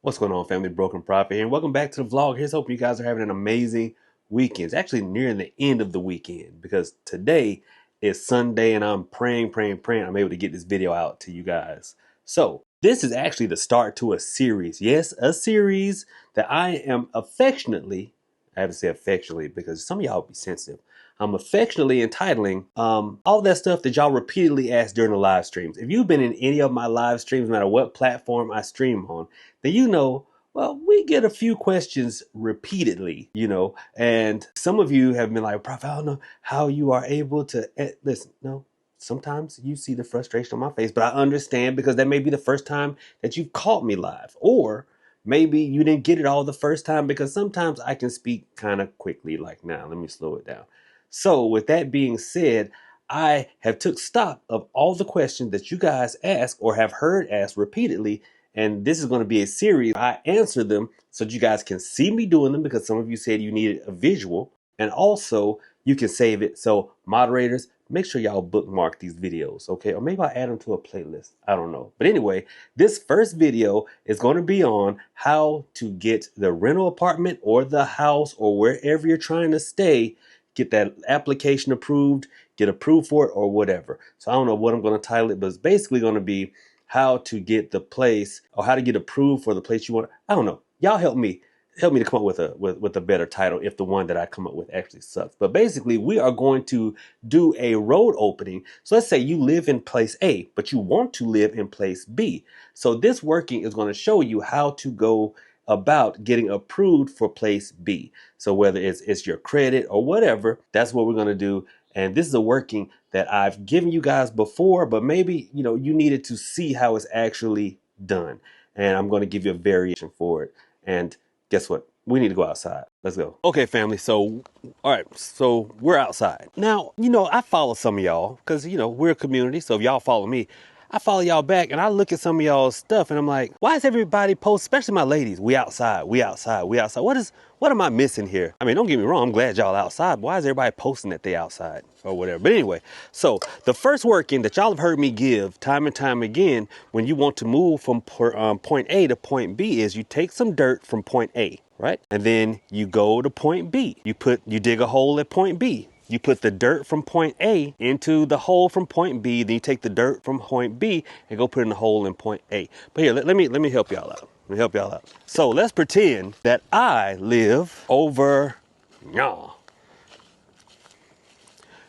What's going on, family? Broken Prophet here, and welcome back to the vlog. Here's hoping you guys are having an amazing weekend. It's actually nearing the end of the weekend because today is Sunday and I'm praying I'm able to get this video out to you guys. So this is actually the start to a series. Yes, a series that I am affectionately, I have to say affectionately because some of y'all be sensitive. I'm affectionately entitling all that stuff that y'all repeatedly asked during the live streams. If you've been in any of my live streams, no matter what platform I stream on, then you know, well, we get a few questions repeatedly, and some of you have been like, Prophet, I don't know how you are able to listen. No, sometimes you see the frustration on my face, but I understand because that may be the first time that you've caught me live, or maybe you didn't get it all the first time because sometimes I can speak kind of quickly. Like, now, let me slow it down. So with that being said, I have took stock of all the questions that you guys ask or have heard asked repeatedly. And this is going to be a series. I answer them so that you guys can see me doing them because some of you said you needed a visual. And also you can save it. So moderators, make sure y'all bookmark these videos, okay? Or maybe I'll add them to a playlist. I don't know. But anyway, this first video is going to be on how to get the rental apartment or the house or wherever you're trying to stay, get that application approved, get approved for it or whatever. So I don't know what I'm going to title it, but it's basically going to be how to get the place or how to get approved for the place you want. I don't know. Y'all help me to come up with a better title if the one that I come up with actually sucks. But basically, we are going to do a road opening. So let's say you live in place A, but you want to live in place B. So this working is going to show you how to go about getting approved for place B. So whether it's your credit or whatever, that's what we're going to do. And this is a working that I've given you guys before, but maybe, you needed to see how it's actually done. And I'm going to give you a variation for it. And guess what? We need to go outside. Let's go. Okay, family. So, all right. So we're outside. Now, I follow some of y'all because, we're a community. So if y'all follow me, I follow y'all back and I look at some of y'all's stuff and I'm like, why is everybody post, especially my ladies, we outside. What am I missing here? I mean, don't get me wrong, I'm glad y'all outside, but why is everybody posting that they outside or whatever? But anyway, so the first working that y'all have heard me give time and time again when you want to move from point A to point B is you take some dirt from point A, right? And then you go to point B. You dig a hole at point B. You put the dirt from point A into the hole from point B, then you take the dirt from point B and go put it in the hole in point A. But here, let me help y'all out. So let's pretend that I live over yeah.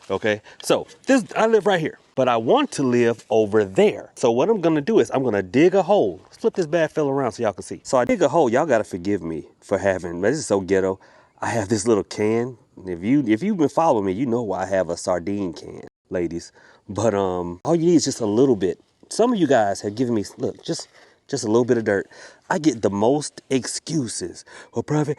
Okay, so I live right here, but I want to live over there. So what I'm gonna do is I'm gonna dig a hole. Let's flip this bad fella around so y'all can see. So I dig a hole. Y'all gotta forgive me for having, this is so ghetto. I have this little can. If you've been following me, you know why I have a sardine can, ladies. But all you need is just a little bit. Some of you guys have given me, look, just a little bit of dirt. I get the most excuses. Well, Prophet,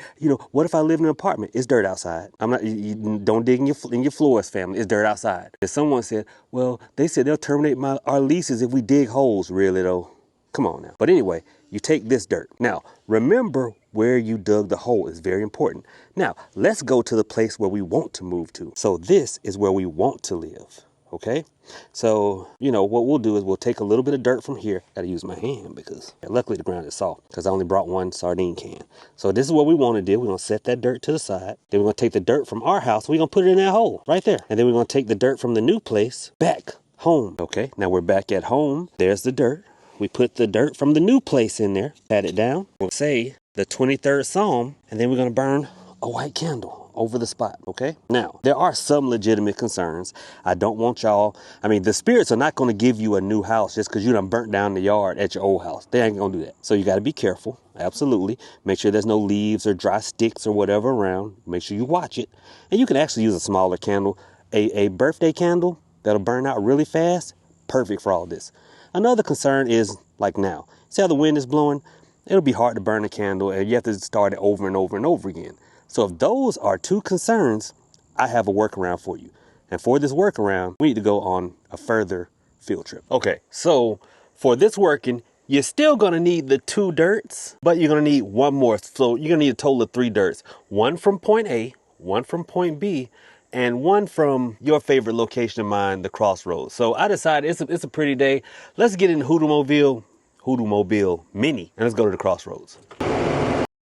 what if I live in an apartment? It's dirt outside. I'm not. You don't dig in your floors, family. It's dirt outside. And someone said, well, they said they'll terminate our leases if we dig holes. Really though? Come on now. But anyway, you take this dirt. Now, remember where you dug the hole is very important. Now, let's go to the place where we want to move to. So this is where we want to live. Okay, so what we'll do is we'll take a little bit of dirt from here. Gotta use my hand because luckily the ground is soft because I only brought one sardine can. So this is what we want to do. We're gonna set that dirt to the side. Then we're gonna take the dirt from our house. We're gonna put it in that hole right there. And then we're gonna take the dirt from the new place back home. Okay, now we're back at home. There's the dirt. We put the dirt from the new place in there. Pat it down. We'll say the 23rd Psalm, and then we're gonna burn a white candle over the spot, okay? Now, there are some legitimate concerns. I don't want y'all, the spirits are not gonna give you a new house just because you done burnt down the yard at your old house. They ain't gonna do that. So you gotta be careful, absolutely. Make sure there's no leaves or dry sticks or whatever around. Make sure you watch it. And you can actually use a smaller candle. A birthday candle that'll burn out really fast, perfect for all this. Another concern is like now. See how the wind is blowing? It'll be hard to burn a candle and you have to start it over and over and over again. So if those are two concerns, I have a workaround for you. And for this workaround, we need to go on a further field trip. Okay, so for this working, you're still gonna need the 2 dirts, but you're gonna need one more. So you're gonna need a total of 3 dirts. One from point A, one from point B, and one from your favorite location of mine, the crossroads. So I decided it's a pretty day. Let's get in Hoodoo Mobile. Hoodoo Mobile Mini, and let's go to the crossroads.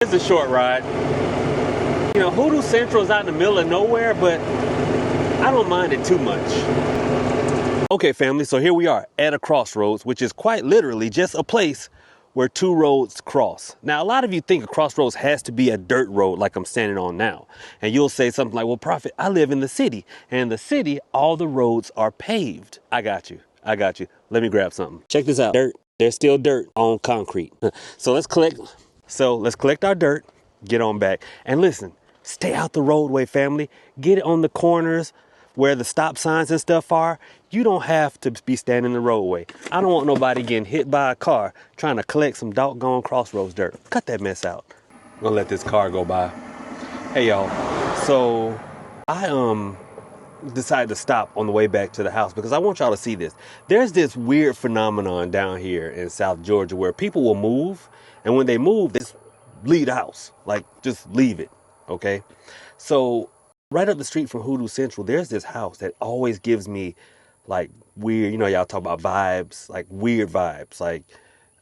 It's a short ride. You know, Hoodoo Central is out in the middle of nowhere, but I don't mind it too much. Okay, family, so here we are at a crossroads, which is quite literally just a place where two roads cross. Now, a lot of you think a crossroads has to be a dirt road like I'm standing on now. And you'll say something like, well, Prophet, I live in the city. And in the city, all the roads are paved. I got you. I got you. Let me grab something. Check this out. Dirt. There's still dirt on concrete. So let's collect our dirt, get on back. And listen, stay out the roadway, family. Get it on the corners where the stop signs and stuff are. You don't have to be standing in the roadway. I don't want nobody getting hit by a car trying to collect some doggone crossroads dirt. Cut that mess out. I'm gonna let this car go by. Hey y'all, so I decided to stop on the way back to the house because I want y'all to see this. There's this weird phenomenon down here in South Georgia where people will move, and when they move, they just leave the house. Like, just leave it, okay? So right up the street from Hoodoo Central, there's this house that always gives me like weird, you know, y'all talk about vibes, like weird vibes, like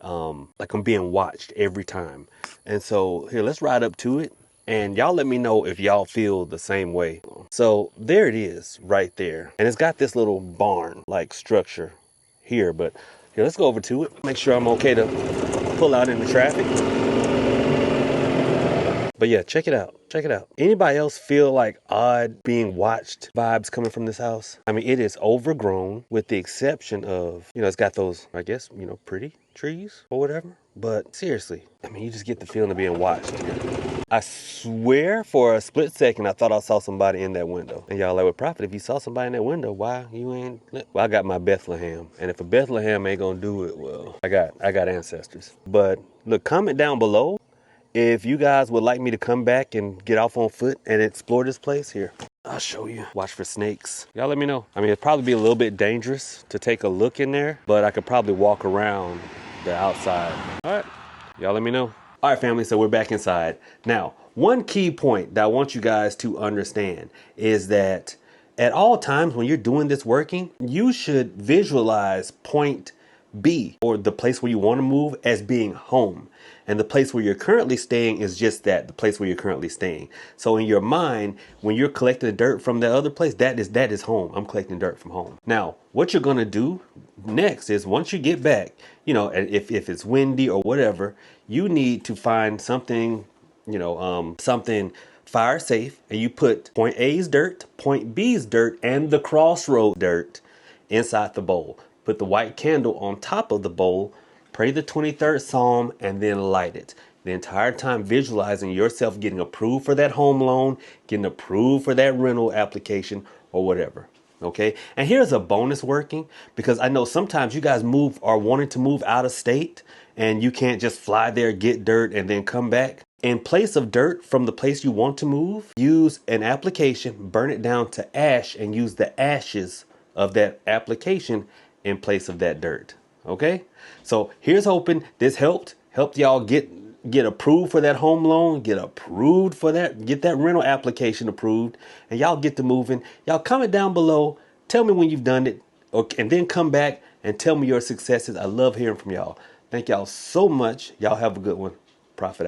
I'm being watched every time. And so here, let's ride up to it and y'all let me know if y'all feel the same way. So there it is right there. And it's got this little barn like structure here, but here, let's go over to it. Make sure I'm okay to pull out in the traffic. But yeah, check it out. Check it out. Anybody else feel like odd being watched vibes coming from this house? I mean, it is overgrown with the exception of, you know, it's got those, I guess, you know, pretty trees or whatever. But seriously, I mean, you just get the feeling of being watched here. I swear for a split second, I thought I saw somebody in that window. And y'all like, well, Prophet, if you saw somebody in that window, why you ain't? Well, I got my Bethlehem. And if a Bethlehem ain't gonna do it, well, I got ancestors. But look, comment down below if you guys would like me to come back and get off on foot and explore this place. Here, I'll show you. Watch for snakes. Y'all let me know. I mean, it'd probably be a little bit dangerous to take a look in there, but I could probably walk around the outside. All right, y'all let me know. All right, family, so we're back inside. Now, one key point that I want you guys to understand is that at all times when you're doing this working, you should visualize point B, or the place where you want to move, as being home. And the place where you're currently staying is just that, the place where you're currently staying. So in your mind, when you're collecting the dirt from the other place, that is home. I'm collecting dirt from home. Now, what you're going to do next is once you get back, you know, if it's windy or whatever, you need to find something, you know, something fire safe, and you put point A's dirt, point B's dirt, and the crossroad dirt inside the bowl. Put the white candle on top of the bowl, pray the 23rd Psalm, and then light it. The entire time visualizing yourself getting approved for that home loan, getting approved for that rental application or whatever. Okay. And here's a bonus working, because I know sometimes you guys are wanting to move out of state and you can't just fly there, get dirt, and then come back. In place of dirt from the place you want to move, use an application, burn it down to ash, and use the ashes of that application in place of that dirt. Okay, so here's hoping this helped y'all get approved for that home loan, get approved for that, get that rental application approved, and y'all get to moving. Y'all comment down below, tell me when you've done it, okay, and then come back and tell me your successes. I love hearing from y'all. Thank y'all so much. Y'all have a good one. Prophet out.